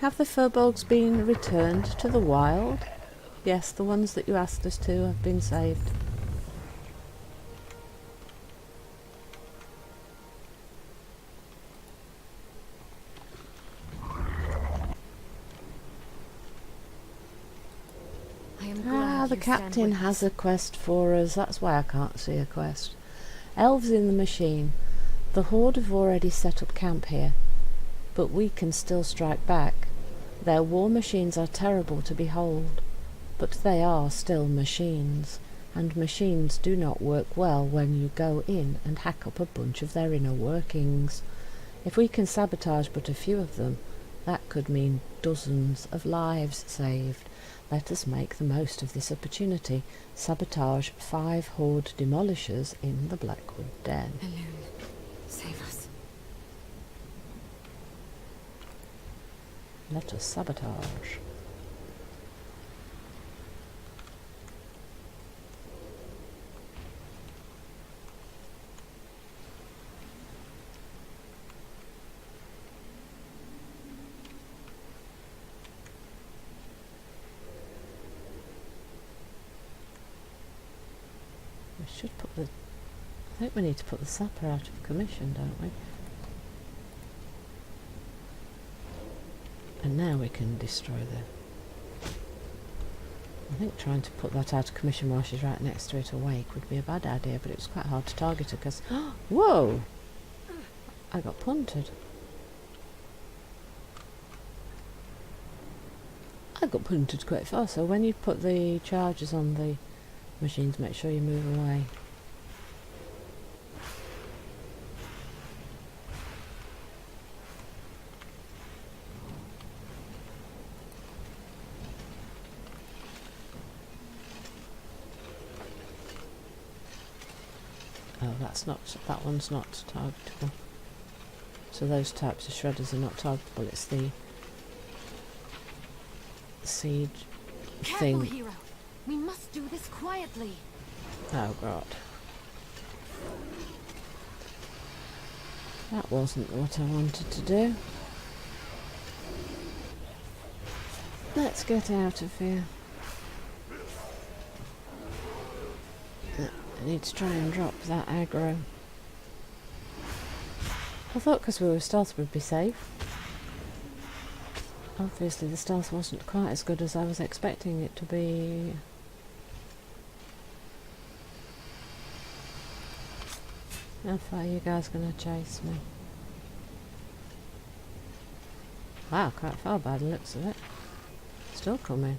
Have the furbolgs been returned to the wild? Yes, the ones that you asked us to have been saved. The captain has a quest for us. That's why I can't see a quest. Elves in the machine. The Horde have already set up camp here, but we can still strike back. Their war machines are terrible to behold, but they are still machines, and machines do not work well when you go in and hack up a bunch of their inner workings. If we can sabotage but a few of them, that could mean dozens of lives saved. Let us make the most of this opportunity. Sabotage 5 Horde demolishers in the Blackwood Den. Alone. Save us. Let us sabotage. We should put the... I think we need to put the sapper out of commission, don't we? And now we can destroy the... I think trying to put that out of commission while she's right next to it awake would be a bad idea, but it was quite hard to target her because... Whoa! I got punted. I got punted quite far, so when you put the charges on the machines, make sure you move away. Oh, that one's not targetable. So those types of shredders are not targetable. It's the siege Careful, thing. hero. We must do this quietly. Oh god. That wasn't what I wanted to do. Let's get out of here. I need to try and drop that aggro. I thought because we were stealth we'd be safe. Obviously the stealth wasn't quite as good as I was expecting it to be. How far are you guys going to chase me? Wow, quite far by the looks of it. Still coming.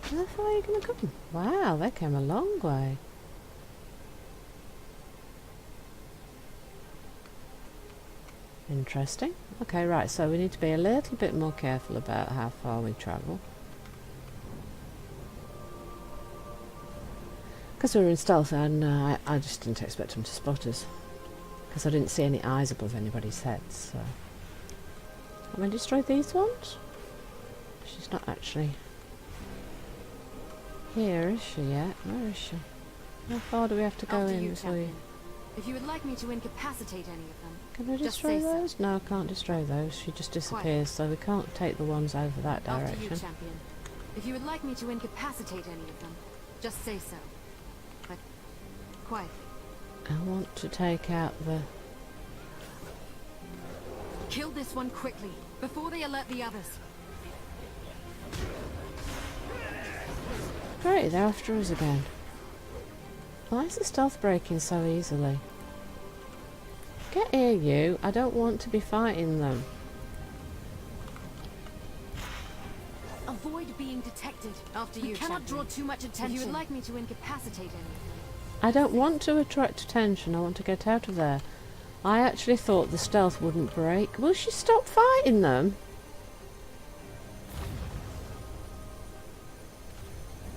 How far are you going to come? Wow, they came a long way. Interesting. Okay, right, so we need to be a little bit more careful about how far we travel. Because we were in stealth and I just didn't expect them to spot us. Because I didn't see any eyes above anybody's heads, so... Am I destroyed these ones? She's not actually... Here, is she yet? Where is she? How far do we have to go in before you... If you would like me to incapacitate any of them, can I destroy those? No, I can't destroy those. She just disappears, so we can't take the ones over that direction. After you, champion. If you would like me to incapacitate any of them, just say so. But quietly. I want to take out the... Kill this one quickly, before they alert the others. Great, they're after us again. Why is the stealth breaking so easily? Get here, you. I don't want to be fighting them. Avoid being detected. After you, cannot draw too much attention. If you would like me to incapacitate any of them. I don't want to attract attention. I want to get out of there. I actually thought the stealth wouldn't break. Will she stop fighting them?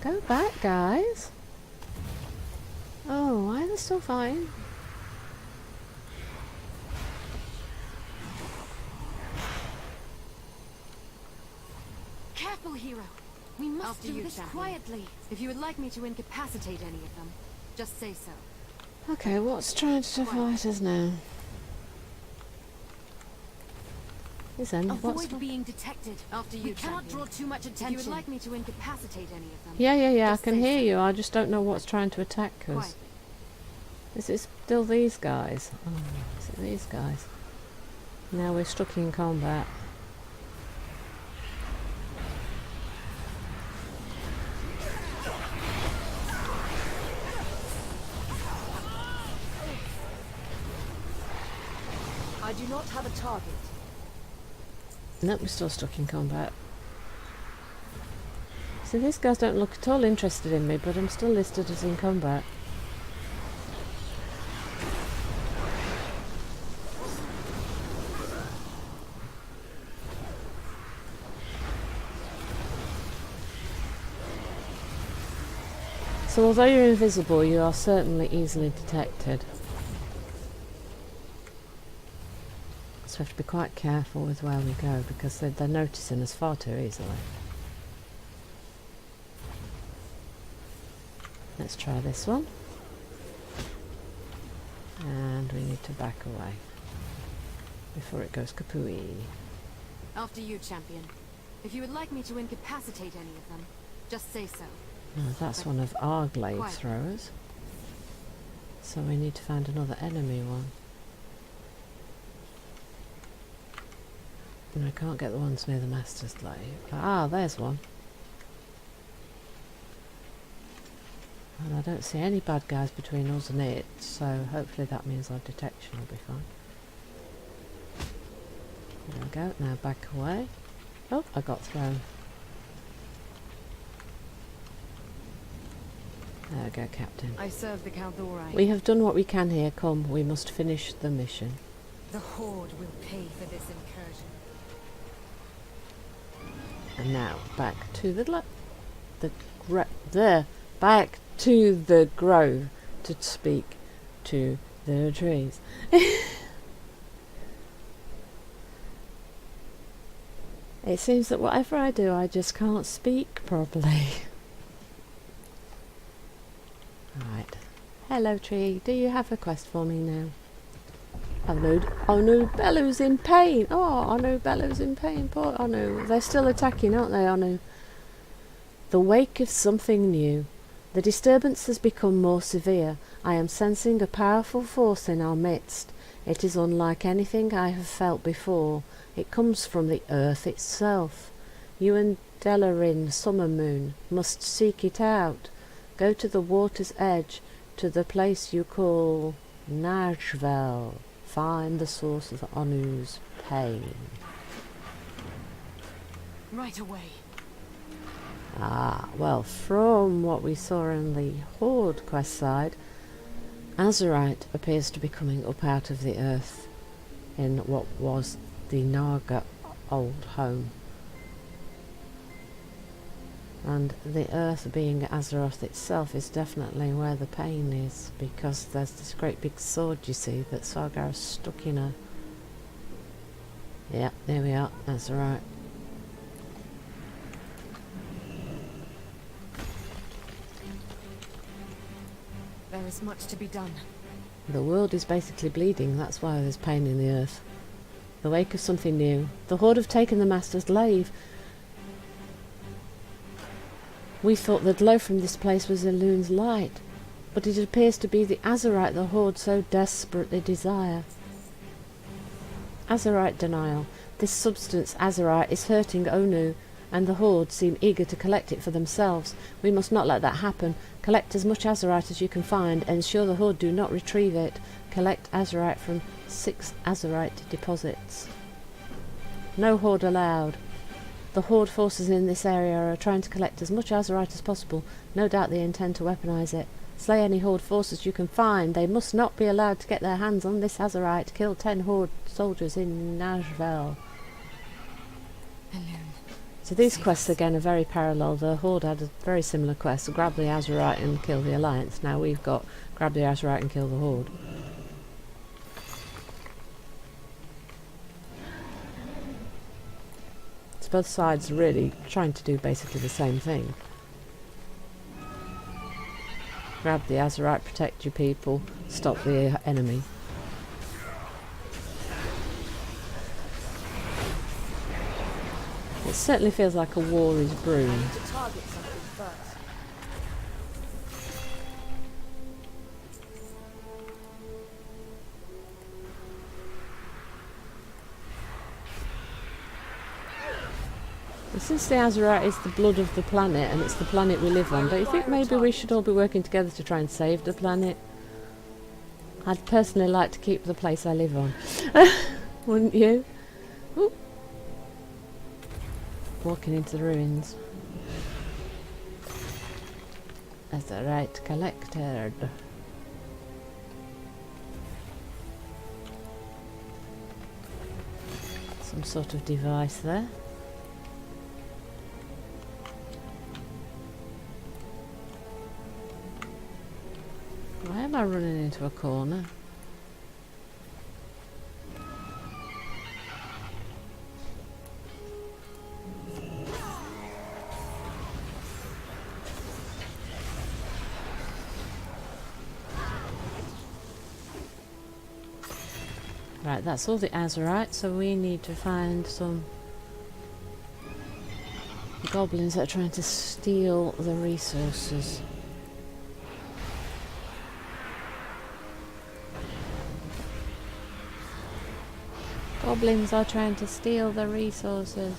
Go back, guys. Oh, why are they still fighting? Careful, hero. We must do this quietly. If you would like me to incapacitate any of them, just say so. Okay, what's trying to fight us now? Is there Avoid being detected. After you, we cannot draw too much attention. If you would like me to incapacitate any of them. Yeah, I can hear you. I just don't know what's trying to attack us. Is it still these guys? Oh, is it these guys? Now we're stuck in combat. I do not have a target. Nope, we're still stuck in combat. So these guys don't look at all interested in me, but I'm still listed as in combat. So although you're invisible, you are certainly easily detected. So we have to be quite careful with where we go, because they're noticing us far too easily. Let's try this one. And we need to back away before it goes kapooey. After you, champion. If you would like me to incapacitate any of them, just say so. No, that's one of our glaive throwers. So we need to find another enemy one. And I can't get the ones near the Master's glaive. Ah, there's one. And I don't see any bad guys between us and it, so hopefully that means our detection will be fine. There we go, now back away. Oh, I got thrown. There we go, Captain. I serve the Caldori. We have done what we can here. Come, we must finish the mission. The Horde will pay for this incursion. And now back to back to the grove to speak to the trees. It seems that whatever I do, I just can't speak properly. Right. Hello, tree. Do you have a quest for me now? Oh no, Bellu's in pain. Oh, I know Bellu's in pain. Poor Anu. They're still attacking, aren't they, Anu? The wake of something new. The disturbance has become more severe. I am sensing a powerful force in our midst. It is unlike anything I have felt before. It comes from the earth itself. You and Delarin Summermoon must seek it out. Go to the water's edge, to the place you call Najvel. Find the source of Anu's pain. Right away. Ah, well, from what we saw in the Horde quest side, Azerite appears to be coming up out of the earth in what was the Naga old home. And the earth being Azeroth itself is definitely where the pain is, because there's this great big sword, you see, that Sargar's stuck in her. Yeah, there we are, Azerite. There is much to be done. The world is basically bleeding, that's why there's pain in the earth. The wake of something new. The Horde have taken the Master's glaive. We thought the glow from this place was Elune's light, but it appears to be the Azerite the Horde so desperately desire. Azerite denial. This substance, Azerite, is hurting Onu, and the Horde seem eager to collect it for themselves. We must not let that happen. Collect as much Azerite as you can find, and ensure the Horde do not retrieve it. Collect Azerite from 6 Azerite deposits. No Horde allowed. The Horde forces in this area are trying to collect as much Azerite as possible. No doubt they intend to weaponize it. Slay any Horde forces you can find. They must not be allowed to get their hands on this Azerite. Kill 10 Horde soldiers in Najvel. So these quests again are very parallel. The Horde had a very similar quest. Grab the Azerite and kill the Alliance. Now we've got grab the Azerite and kill the Horde. both sides are really trying to do basically the same thing. Grab the Azerite, protect your people, stop the enemy. It certainly feels like a war is brewing. To target something first. And since the Azerite is the blood of the planet and it's the planet we live on, don't you think maybe we should all be working together to try and save the planet? I'd personally like to keep the place I live on. Wouldn't you? Ooh. Walking into the ruins. Azerite collected. Some sort of device there. Why am I running into a corner? Right, that's all the Azerite, so we need to find some goblins that are trying to steal the resources. Goblins are trying to steal the resources.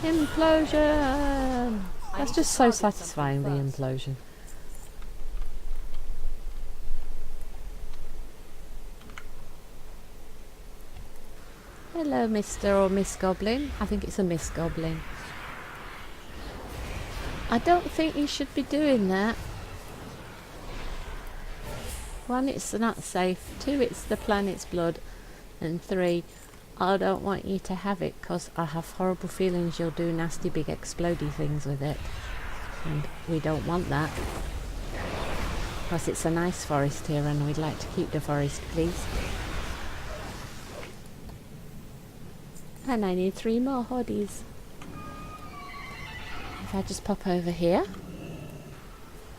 Implosion! That's just so satisfying, the implosion. Hello, Mr. or Miss Goblin. I think it's a Miss Goblin. I don't think you should be doing that. 1, it's not safe. 2, it's the planet's blood. And 3, I don't want you to have it because I have horrible feelings you'll do nasty big explodey things with it. And we don't want that. Because it's a nice forest here and we'd like to keep the forest, please. And I need 3 more Hordes. If I just pop over here,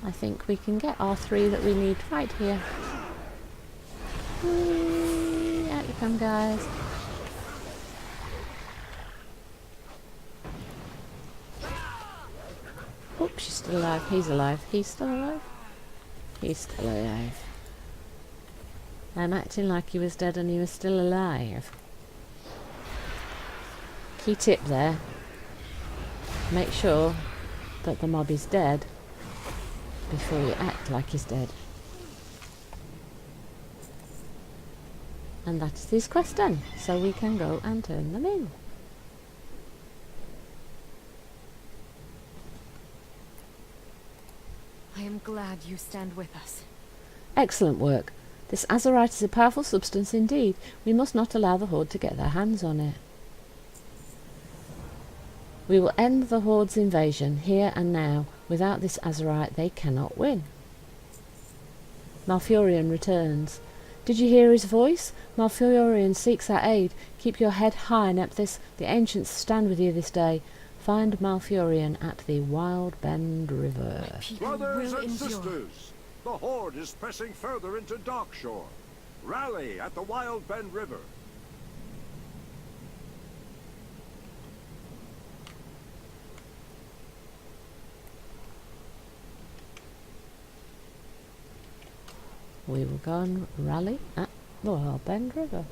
I think we can get our 3 that we need right here. Whee! Out you come, guys. Oops, she's still alive. He's alive. He's still alive. He's still alive. I'm acting like he was dead and he was still alive. Key tip there. Make sure that the mob is dead before you act like he's dead. And that is his quest done, so we can go and turn them in. I am glad you stand with us. Excellent work. This Azerite is a powerful substance indeed. We must not allow the Horde to get their hands on it. We will end the Horde's invasion here and now. Without this Azerite, they cannot win. Malfurion returns. Did you hear his voice? Malfurion seeks our aid. Keep your head high, Nephthys. The ancients stand with you this day. Find Malfurion at the Wild Bend River. Brothers and sisters, the Horde is pressing further into Darkshore. Rally at the Wild Bend River. We will go and rally at the Wild Bend River.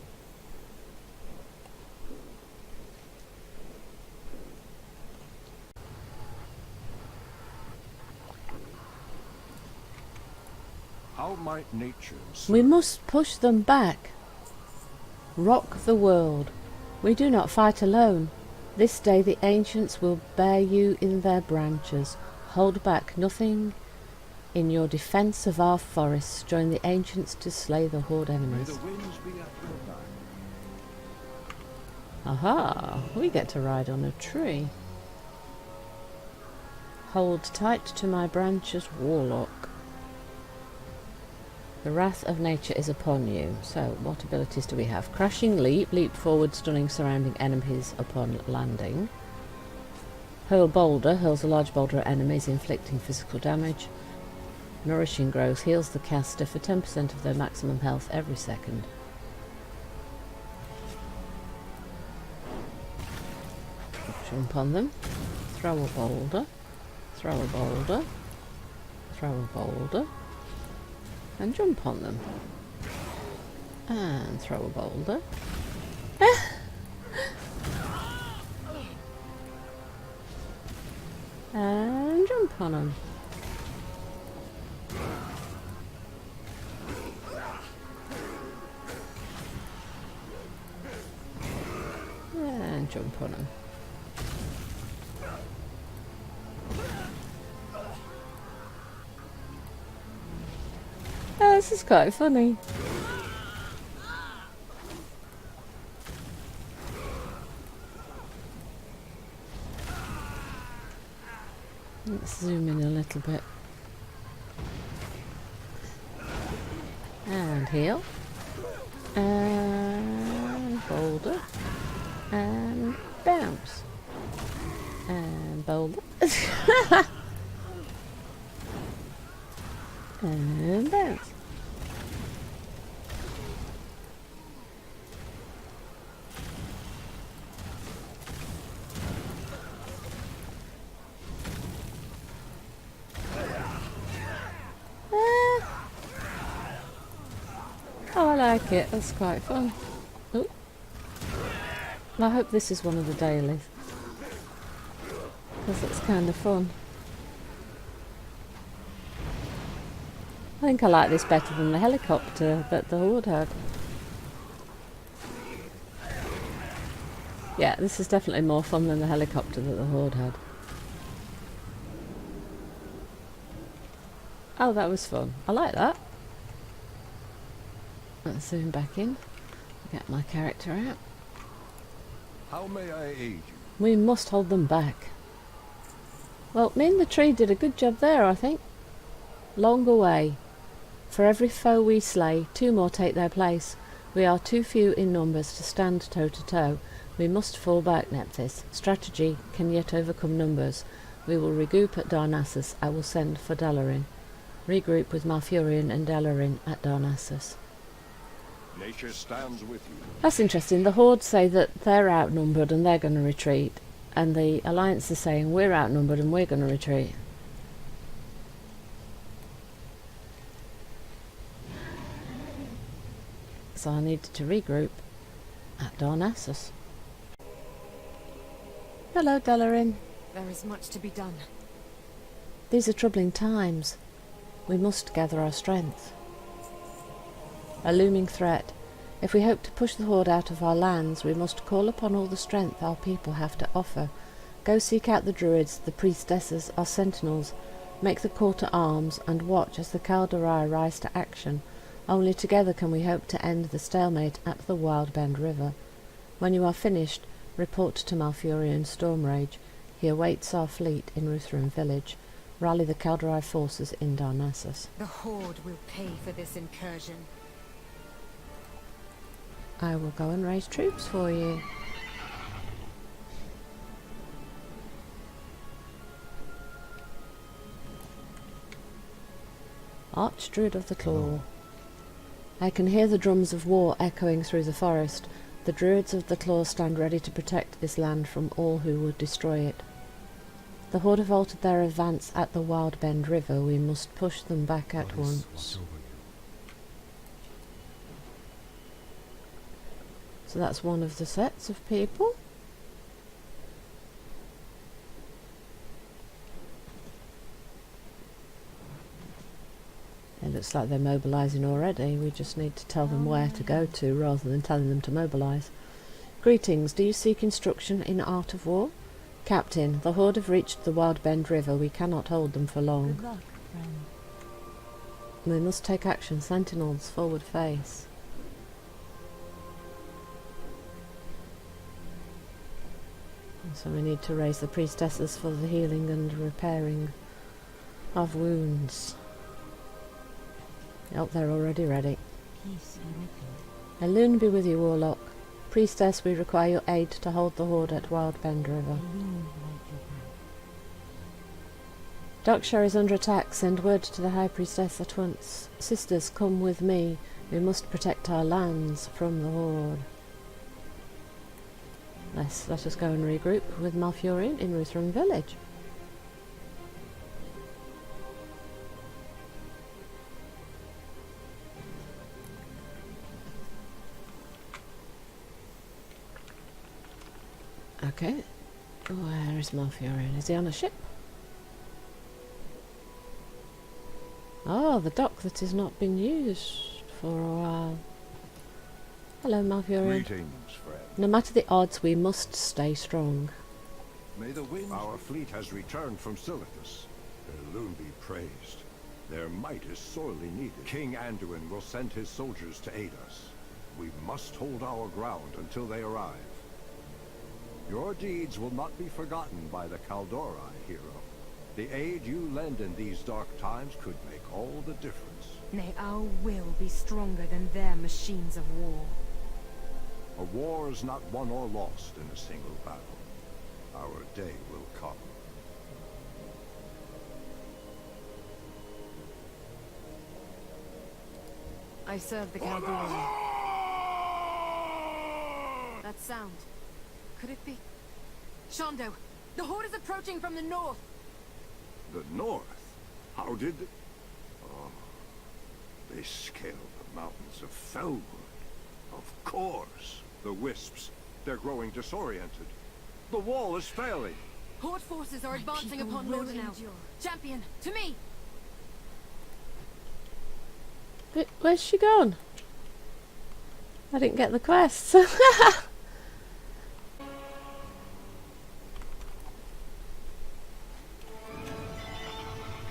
How might nature We must push them back. Rock the world. We do not fight alone. This day the ancients will bear you in their branches. Hold back nothing. In your defence of our forests, join the ancients to slay the Horde enemies. May the winds be at your back. Aha! We get to ride on a tree. Hold tight to my branches, warlock. The wrath of nature is upon you. So, what abilities do we have? Crashing leap, leap forward, stunning surrounding enemies upon landing. Hurl boulder, hurls a large boulder at enemies, inflicting physical damage. Nourishing growth, heals the caster for 10% of their maximum health every second. Jump on them. Throw a boulder. Throw a boulder. Throw a boulder. And jump on them. And throw a boulder. And jump on them. And jump on them. Oh, this is quite funny. Let's zoom in a little bit. And heal. And boulder. And bounce. And boulder. And bounce. Oh, I like it. That's quite fun. Ooh. I hope this is one of the dailies, because it's kind of fun. I think I like this better than the helicopter that the Horde had. Yeah, this is definitely more fun than the helicopter that the Horde had. Oh, that was fun. I like that. Let's zoom back in. Get my character out. How may I aid you? We must hold them back. Well, me and the tree did a good job there, I think. Long away. For every foe we slay, 2 more take their place. We are too few in numbers to stand toe to toe. We must fall back, Nephthys. Strategy can yet overcome numbers. We will regroup at Darnassus. I will send for Dalarin. Regroup with Malfurion and Dalarin at Darnassus. Nature stands with you. That's interesting. The Horde say that they're outnumbered and they're going to retreat. And the Alliance is saying we're outnumbered and we're going to retreat. So I needed to regroup at Darnassus. Hello, Dalarin. There is much to be done. These are troubling times. We must gather our strength. A looming threat. If we hope to push the Horde out of our lands, we must call upon all the strength our people have to offer. Go seek out the druids, the priestesses, our sentinels. Make the call to arms, and watch as the Kaldorei rise to action. Only together can we hope to end the stalemate at the Wild Bend River. When you are finished, report to Malfurian Stormrage. He awaits our fleet in Ruthven village. Rally the Kaldorei forces in Darnassus. The Horde will pay for this incursion. I will go and raise troops for you. Archdruid of the Claw. I can hear the drums of war echoing through the forest. The Druids of the Claw stand ready to protect this land from all who would destroy it. The Horde have halted their advance at the Wild Bend River. We must push them back at once. So that's one of the sets of people. It looks like they're mobilising already. We just need to tell them where to go to rather than telling them to mobilise. Greetings. Do you seek instruction in art of war? Captain, the Horde have reached the Wild Bend River. We cannot hold them for long. Good luck, friend. We must take action. Sentinels, forward face. So we need to raise the priestesses for the healing and repairing of wounds. Oh, they're already ready. Peace be with you. Elune be with you, Warlock. Priestess, we require your aid to hold the Horde at Wildbend River. Elune light your path. Darkshire is under attack. Send word to the High Priestess at once. Sisters, come with me. We must protect our lands from the Horde. Let us go and regroup with Malfurian in Ruthven Village. Okay, where is Malfurian? Is he on a ship? Oh, the dock that has not been used for a while. Hello, Malfurian. Greetings, friend. No matter the odds, we must stay strong. May the wind... Our fleet has returned from Silithus. Elune be praised. Their might is sorely needed. King Anduin will send his soldiers to aid us. We must hold our ground until they arrive. Your deeds will not be forgotten by the Kaldori, hero. The aid you lend in these dark times could make all the difference. May our will be stronger than their machines of war. A war is not won or lost in a single battle. Our day will come. I serve the Kaldori. That sound. Could it be? Shondo! The Horde is approaching from the north! The north? How did... Oh, they scaled the mountains of Felwood. Of course. The wisps. They're growing disoriented. The wall is failing. Horde forces are advancing people upon will lor'danil. endure. Champion, to me! Where's she gone? I didn't get the quests.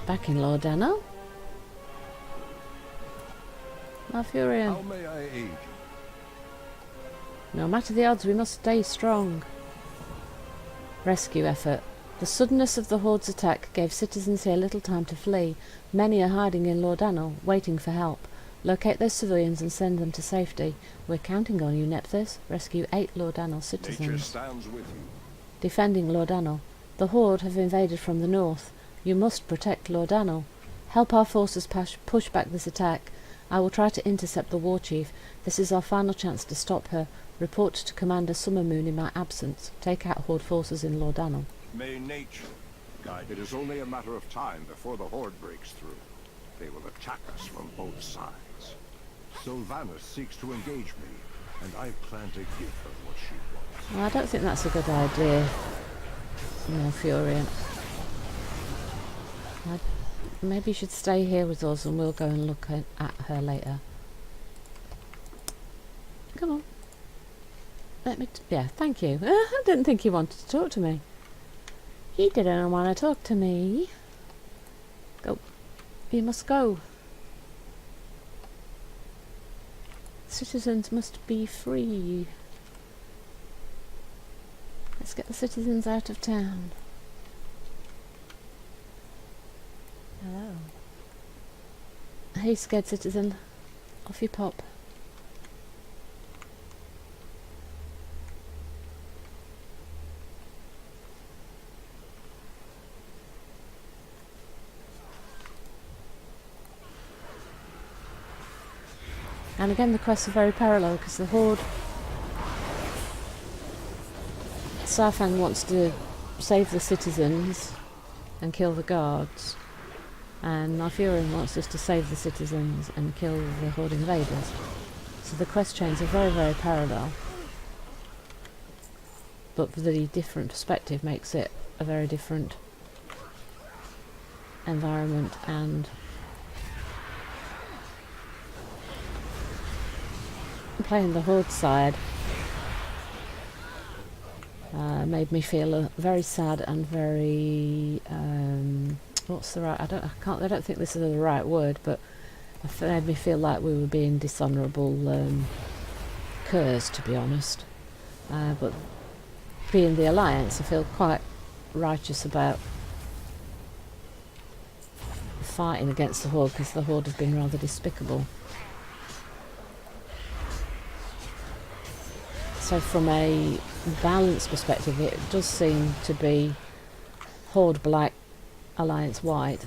Back in lor'danil. Malfurian. How may I aid you? No matter the odds, we must stay strong. Rescue effort. The suddenness of the Horde's attack gave citizens here little time to flee. Many are hiding in lor'danil, waiting for help. Locate those civilians and send them to safety. We're counting on you, Nephthys. Rescue 8 lor'danil citizens. Nature stands with you. Defending lor'danil. The Horde have invaded from the north. You must protect lor'danil. Help our forces push back this attack. I will try to intercept the war chief. This is our final chance to stop her. Report to Commander Summermoon in my absence. Take out Horde forces in lor'danil. May nature guide. It is only a matter of time before the Horde breaks through. They will attack us from both sides. Sylvanas seeks to engage me, and I plan to give her what she wants. Well, I don't think that's a good idea, Malfurian. Maybe you should stay here with us and we'll go and look at her later. Come on. Let me... yeah, thank you. I didn't think he wanted to talk to me. He didn't want to talk to me. Go. You must go. Citizens must be free. Let's get the citizens out of town. Hello. Hey, scared citizen. Off you pop. And again, the quests are very parallel because the Horde... Sarfang wants to save the citizens and kill the guards. And Malfurian wants us to save the citizens and kill the Horde invaders. So the quest chains are very, very parallel. But the different perspective makes it a very different environment and playing the Horde side made me feel very sad and very what's the right? I don't think this is the right word, but it made me feel like we were being dishonourable curs, to be honest. But being the Alliance, I feel quite righteous about fighting against the Horde, because the Horde have been rather despicable. So from a balance perspective, it does seem to be Horde black, Alliance white.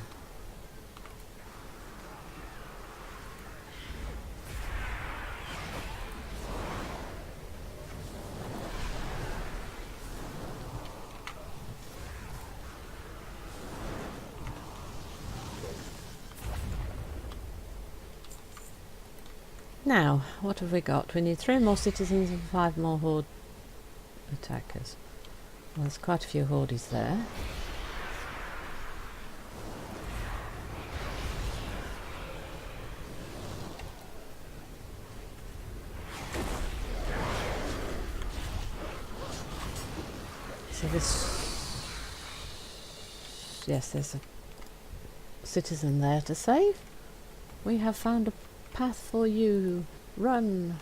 Now, what have we got? We need 3 more citizens and 5 more Horde attackers. Well, there's quite a few Hordes there. So this... Yes, there's a citizen there to save. We have found a path for you. Run!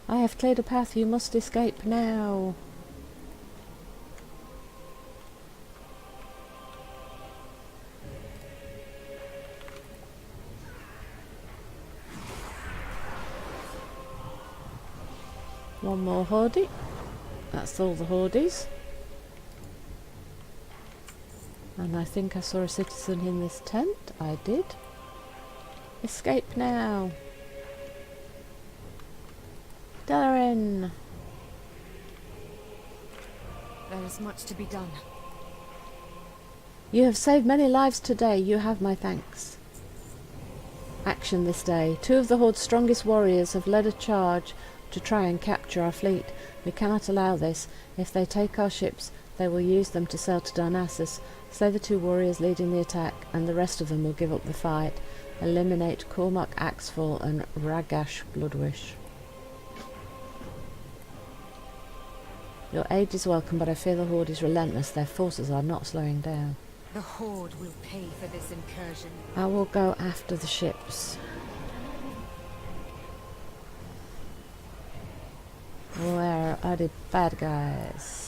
I have cleared a path. You must escape now. One more Horde. That's all the Hordes. And I think I saw a citizen in this tent. I did. Escape now. Dalarin. There is much to be done. You have saved many lives today. You have my thanks. Action this day. 2 of the Horde's strongest warriors have led a charge to try and capture our fleet. We cannot allow this. If they take our ships, they will use them to sail to Darnassus. Slay the 2 warriors leading the attack, and the rest of them will give up the fight. Eliminate Cormac Axefall and Ragash Bloodwish. Your aid is welcome, but I fear the Horde is relentless. Their forces are not slowing down. The Horde will pay for this incursion. I will go after the ships. Where are the bad guys?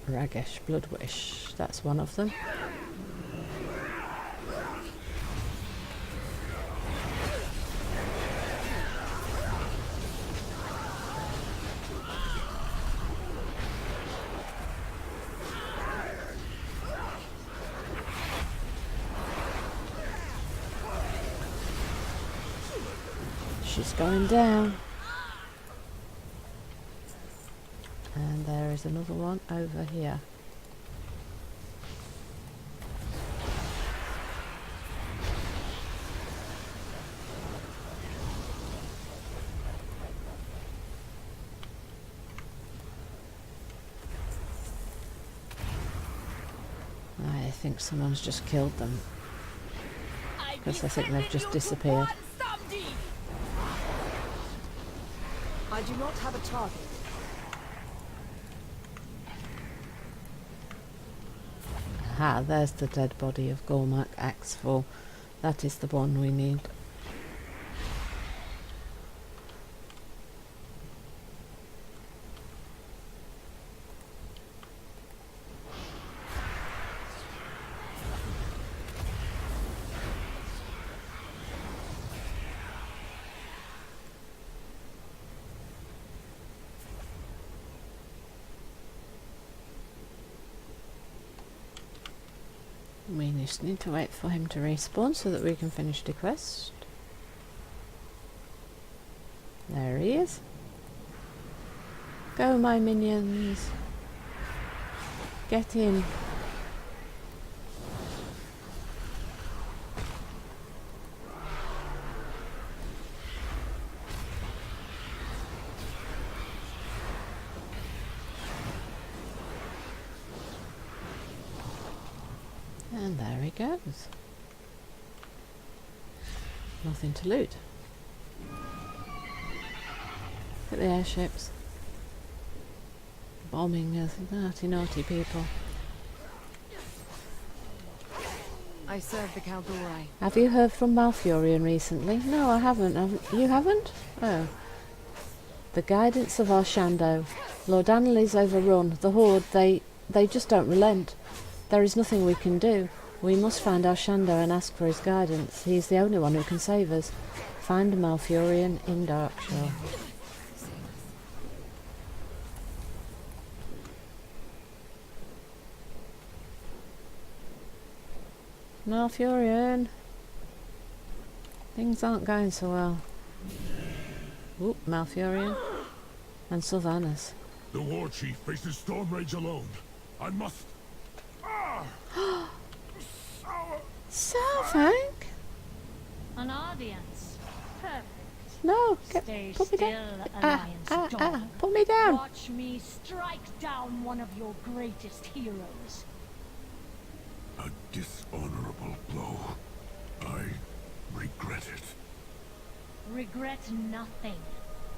Ragesh Bloodwish, that's one of them. She's going down. And there is another one over here. I think someone's just killed them. Because I think they've just disappeared. I do not have a target. Aha, there's the dead body of Cormac Axefall. That is the one we need. We just need to wait for him to respawn so that we can finish the quest. There he is. Go, my minions. Get in. And there he goes. Nothing to loot. Look at the airships. Bombing us, naughty people. I serve the Kaldorei. Have you heard from Malfurian recently? No, I haven't. You haven't? Oh. The guidance of Arshando. Lor'danil is overrun. The Horde, they just don't relent. There is nothing we can do. We must find Arshando and ask for his guidance. He is the only one who can save us. Find a Malfurian in Darkshore. Malfurian. Things aren't going so well. Oop, Malfurian and Sylvanas. The war chief faces storm rage alone. I must. Sourfang? An audience. Perfect. No, Stay put me still, down. Alliance dog. Put me down. Watch me strike down one of your greatest heroes. A dishonorable blow. I regret it. Regret nothing.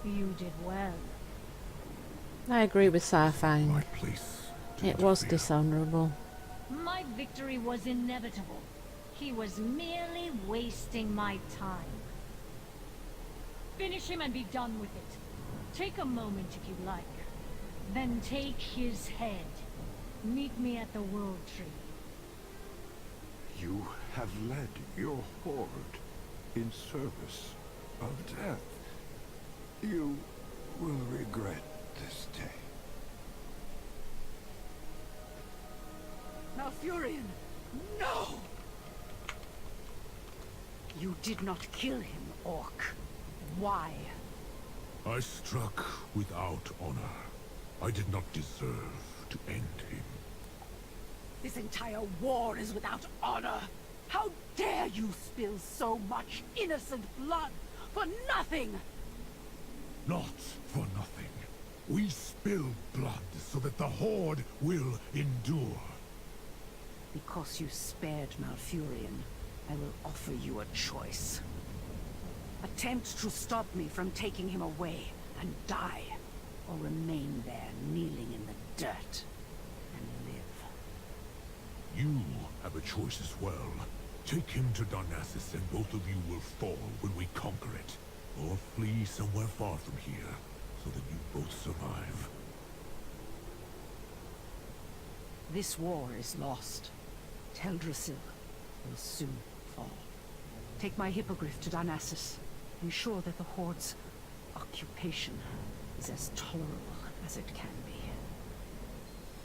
You did well. I agree with Sourfang. My place. It was dishonourable. My victory was inevitable. He was merely wasting my time. Finish him and be done with it. Take a moment if you like. Then take his head. Meet me at the World Tree. You have led your horde in service of death. You will regret this day. Malfurion! No! You did not kill him, Orc. Why? I struck without honor. I did not deserve to end him. This entire war is without honor! How dare you spill so much innocent blood for nothing! Not for nothing. We spill blood so that the Horde will endure. Because you spared Malfurion, I will offer you a choice. Attempt to stop me from taking him away and die, or remain there kneeling in the dirt and live. You have a choice as well. Take him to Darnassus and both of you will fall when we conquer it. Or flee somewhere far from here, so that you both survive. This war is lost. Teldrassil will soon fall. Take my hippogriff to Darnassus. Ensure that the Horde's occupation is as tolerable as it can be.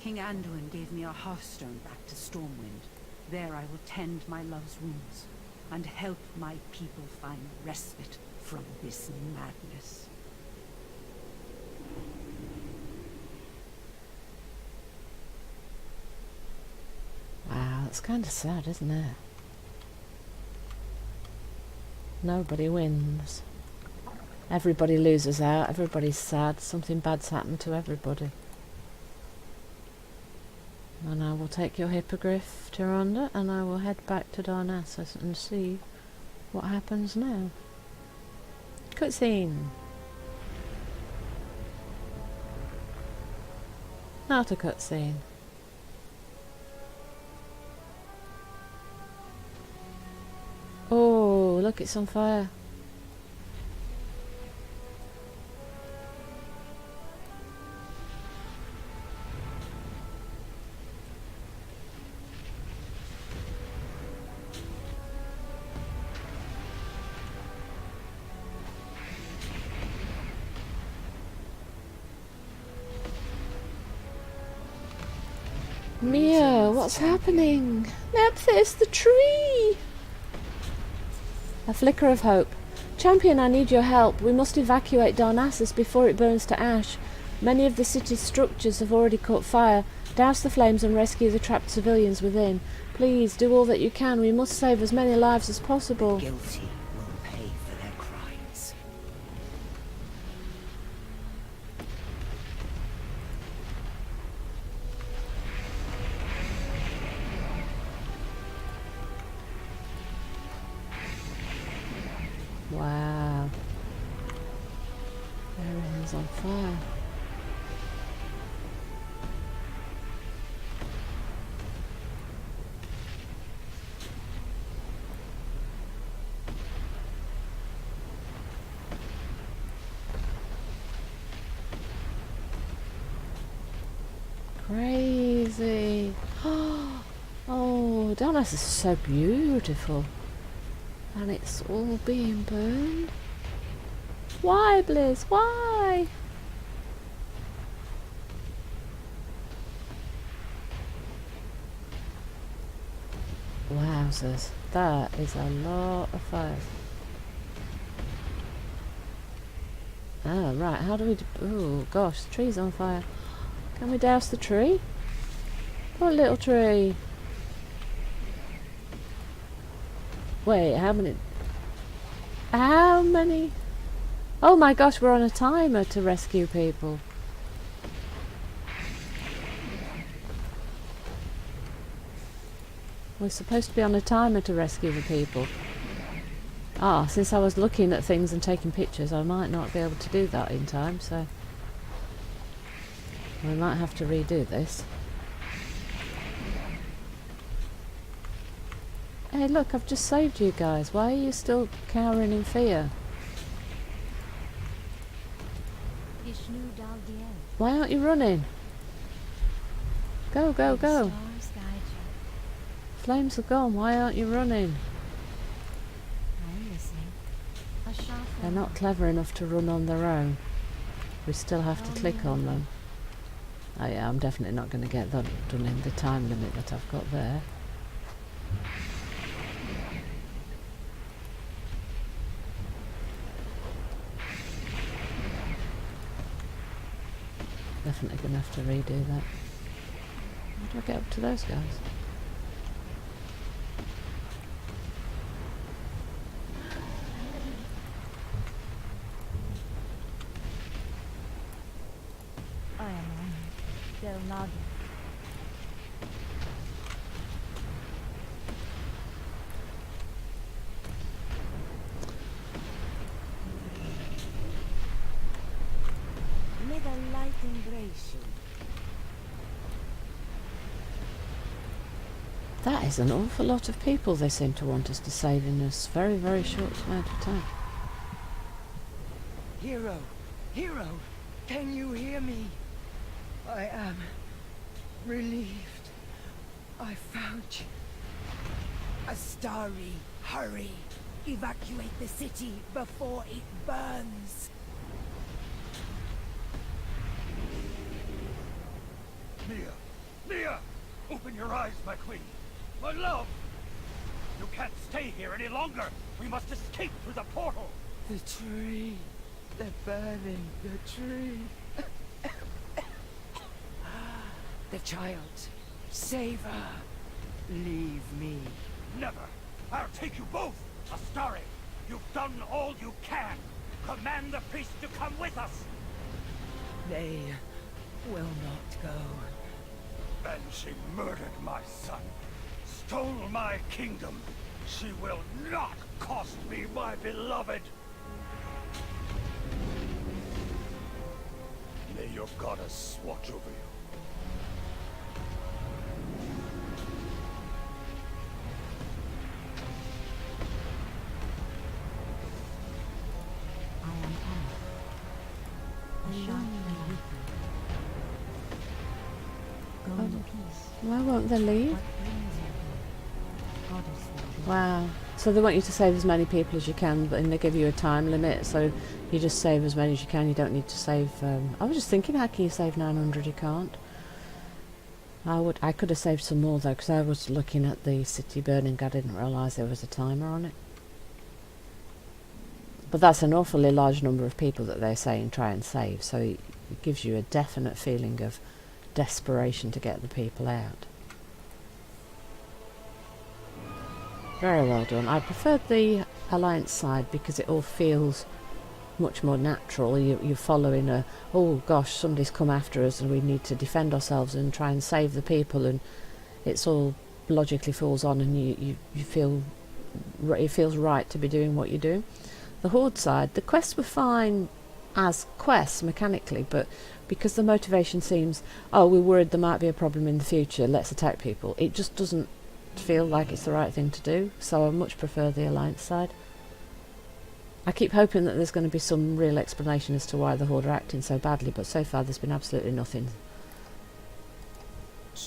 King Anduin gave me a hearthstone back to Stormwind. There I will tend my love's wounds, and help my people find respite from this madness. Wow, that's kind of sad, isn't it? Nobody wins. Everybody loses out, everybody's sad, something bad's happened to everybody. And I will take your hippogriff, Tyrande, and I will head back to Darnassus and see what happens now. Cutscene. Not a cutscene. Oh, look, it's on fire. Mia, what's happening? Nephthys, the tree! A flicker of hope. Champion, I need your help. We must evacuate Darnassus before it burns to ash. Many of the city's structures have already caught fire. Douse the flames and rescue the trapped civilians within. Please, do all that you can. We must save as many lives as possible. The guilty will pay for their crimes. Wow. Everything's on fire. crazy. Oh, Darnassus is so beautiful. And it's all being burned. Why, Blizz? Why? Wowzers. That is a lot of fire. Oh, right. How do we... Oh, gosh. The tree's on fire. Can we douse the tree? Poor little tree. Wait, how many... How many... Oh my gosh, we're on a timer to rescue people. We're supposed to be on a timer to rescue the people. Ah, since I was looking at things and taking pictures, I might not be able to do that in time, so... we might have to redo this. Hey look, I've just saved you guys. Why are you still cowering in fear? Why aren't you running? Go, go, go. Flames are gone. Why aren't you running? They're not clever enough to run on their own. We still have to click on them. Oh yeah, I'm definitely not going to get that done in the time limit that I've got there. Definitely going to have to redo that. How do I get up to those guys? I am Teldrassil. May the light embrace you. That is an awful lot of people they seem to want us to save in this very, very short amount of time. Hero, hero, can you hear me? I am relieved. I found you. Astari, hurry. Evacuate the city before it burns. Mia! Mia! Open your eyes, my queen! My love! You can't stay here any longer! We must escape through the portal! The tree. They're burning the tree. The child. Save her. Leave me. Never! I'll take you both! Astari, you've done all you can! Command the priest to come with us! They will not go. And she murdered my son, stole my kingdom. She will not cost me my beloved. May your goddess watch over you. Why won't they leave? Wow. So they want you to save as many people as you can, but then they give you a time limit, so you just save as many as you can. You don't need to save... I was just thinking, how can you save 900? You can't. I could have saved some more though, because I was looking at the city burning. I didn't realise there was a timer on it. But that's an awfully large number of people that they're saying try and save, so it gives you a definite feeling of desperation to get the people out. Very well done. I preferred the Alliance side because it all feels much more natural. You're following a, oh gosh, somebody's come after us and we need to defend ourselves and try and save the people, and it's all logically falls on, and you feel it feels right to be doing what you're doing. The Horde side, the quests were fine as quests mechanically, but because the motivation seems, oh, we're worried there might be a problem in the future, let's attack people, it just doesn't feel like it's the right thing to do, so I much prefer the Alliance side. I keep hoping that there's going to be some real explanation as to why the Horde are acting so badly, but so far there's been absolutely nothing.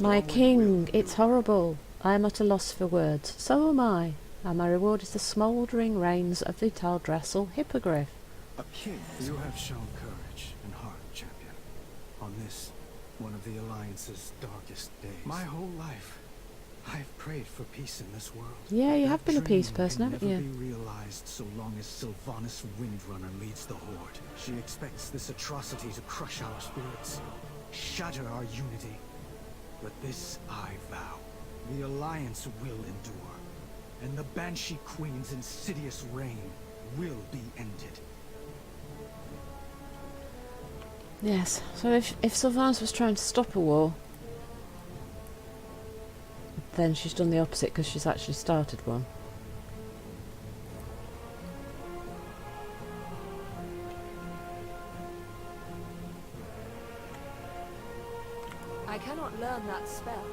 My king, it's horrible. I am at a loss for words. So am I. And my reward is the smouldering reigns of the Teldrassil hippogriff. A king. You have shown courage and heart, champion. On this, one of the Alliance's darkest days. My whole life, I've prayed for peace in this world. Yeah, you have been a peace Dream person, can haven't never you? be realized so long as Sylvanas Windrunner leads the Horde. She expects this atrocity to crush our spirits, shatter our unity. But this I vow. The Alliance will endure, and the Banshee Queen's insidious reign will be ended. Yes, so if Sylvanas was trying to stop a war, then she's done the opposite because she's actually started one. I cannot learn that spell.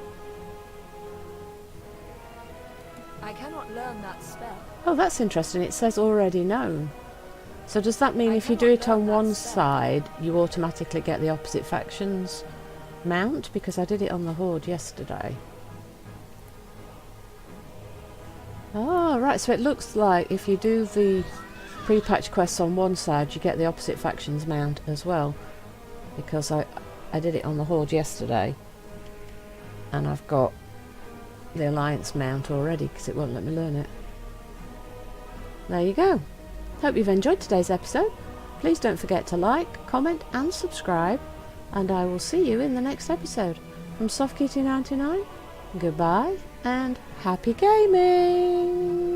I cannot learn that spell. Oh, that's interesting. It says already known. So does that mean if you do it on one side, you automatically get the opposite faction's mount? Because I did it on the Horde yesterday. Oh, right. So it looks like if you do the pre-patch quests on one side, you get the opposite faction's mount as well. Because I did it on the Horde yesterday. And I've got the Alliance mount already because it won't let me learn it. There you go. Hope you've enjoyed today's episode. Please don't forget to like, comment and subscribe. And I will see you in the next episode. From SoftKey299, goodbye and happy gaming!